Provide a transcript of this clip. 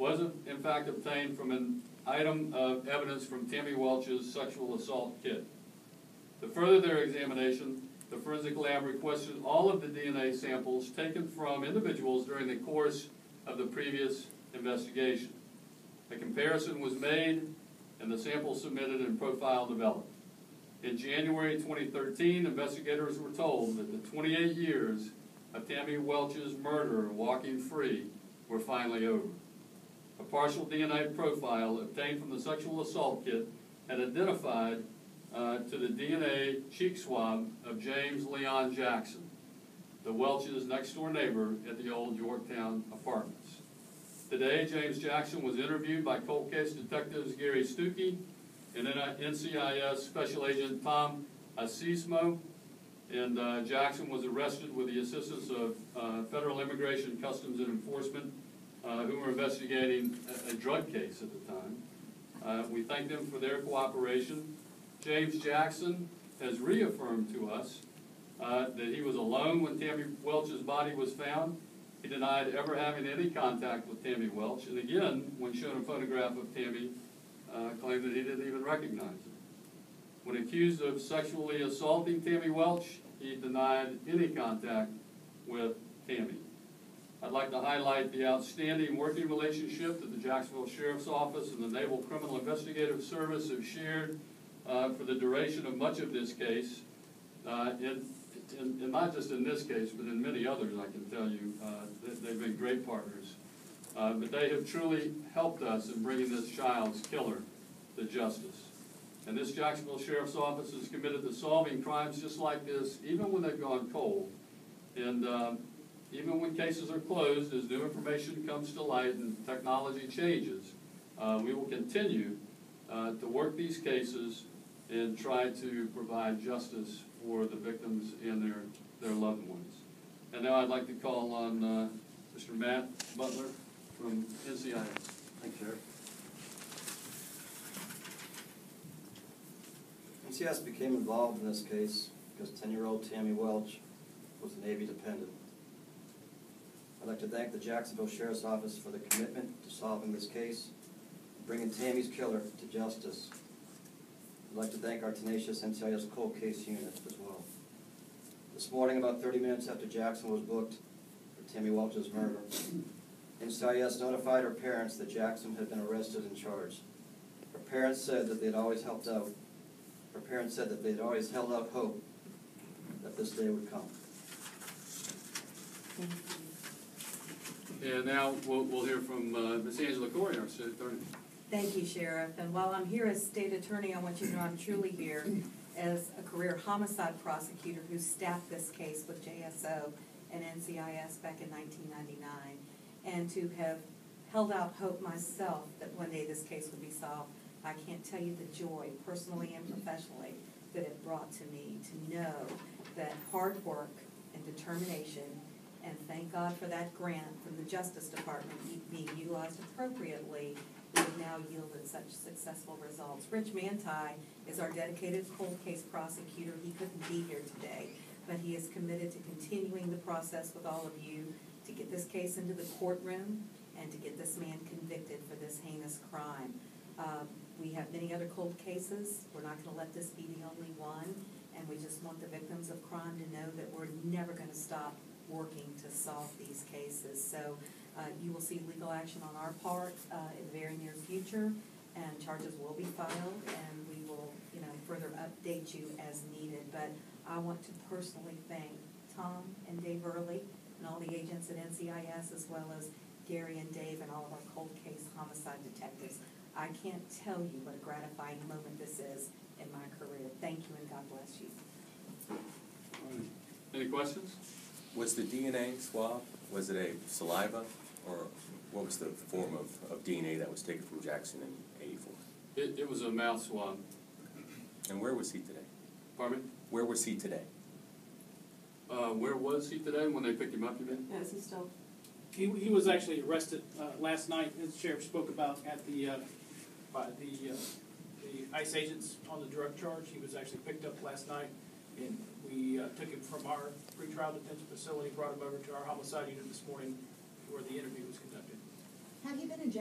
was in fact obtained from an item of evidence from Tammy Welch's sexual assault kit. To further their examination, the forensic lab requested all of the DNA samples taken from individuals during the course of the previous investigation. A comparison was made and the samples submitted and profile developed. In January 2013, investigators were told that the 28 years of Tammy Welch's murder walking free were finally over. A partial DNA profile obtained from the sexual assault kit had identified to the DNA cheek swab of James Leon Jackson, the Welch's next-door neighbor at the old Yorktown apartments. Today, James Jackson was interviewed by cold case detectives Gary Stuckey and NCIS Special Agent Tom Asismo, and Jackson was arrested with the assistance of Federal Immigration, Customs, and Enforcement, who were investigating a drug case at the time. We thank them for their cooperation. James Jackson has reaffirmed to us that he was alone when Tammy Welch's body was found. He denied ever having any contact with Tammy Welch, and again, when shown a photograph of Tammy, claimed that he didn't even recognize her. When accused of sexually assaulting Tammy Welch, he denied any contact with Tammy. I'd like to highlight the outstanding working relationship that the Jacksonville Sheriff's Office and the Naval Criminal Investigative Service have shared for the duration of much of this case, and not just in this case, but in many others, I can tell you, they've been great partners. But they have truly helped us in bringing this child's killer to justice. And this Jacksonville Sheriff's Office is committed to solving crimes just like this, even when they've gone cold. And even when cases are closed, as new information comes to light and technology changes, we will continue to work these cases and try to provide justice for the victims and their loved ones. And now I'd like to call on Mr. Matt Butler from NCIS. Thanks, Sheriff. NCIS became involved in this case because 10-year-old Tammy Welch was a Navy dependent. I'd like to thank the Jacksonville Sheriff's Office for the commitment to solving this case and bringing Tammy's killer to justice. I'd like to thank our tenacious NCIS cold case unit as well. This morning, about 30 minutes after Jackson was booked for Tammy Welch's murder, NCIS notified her parents that Jackson had been arrested and charged. Her parents said that they'd always helped out. Her parents said that they'd always held out hope that this day would come. And now we'll hear from Ms. Angela Corey, our State Attorney. Thank you, Sheriff. And while I'm here as State Attorney, I want you to know I'm truly here as a career homicide prosecutor who staffed this case with JSO and NCIS back in 1999. And to have held out hope myself that one day this case would be solved, I can't tell you the joy, personally and professionally, that it brought to me to know that hard work and determination, and thank God for that grant from the Justice Department being utilized appropriately, have now yielded such successful results. Rich Manti is our dedicated cold case prosecutor. He couldn't be here today, but he is committed to continuing the process with all of you to get this case into the courtroom and to get this man convicted for this heinous crime. We have many other cold cases. We're not going to let this be the only one, and we just want the victims of crime to know that we're never going to stop working to solve these cases. So you will see legal action on our part in the very near future, and charges will be filed, and we will, further update you as needed. But I want to personally thank Tom and Dave Early and all the agents at NCIS, as well as Gary and Dave and all of our cold case homicide detectives. I can't tell you what a gratifying moment this is in my career. Thank you, and God bless you. Any questions? Was the DNA swab, was it a saliva, or what was the form of DNA that was taken from Jackson in '84? It was a mouth swab. And where was he today? Pardon me? Where was he today? Where was he today when they picked him up, you mean? Is he still? He was actually arrested last night, as the sheriff spoke about, at by the ICE agents on the drug charge. He was actually picked up last night, and we took him from our pretrial detention facility, brought him over to our homicide unit this morning, where the interview was conducted. Have you been in Jacksonville?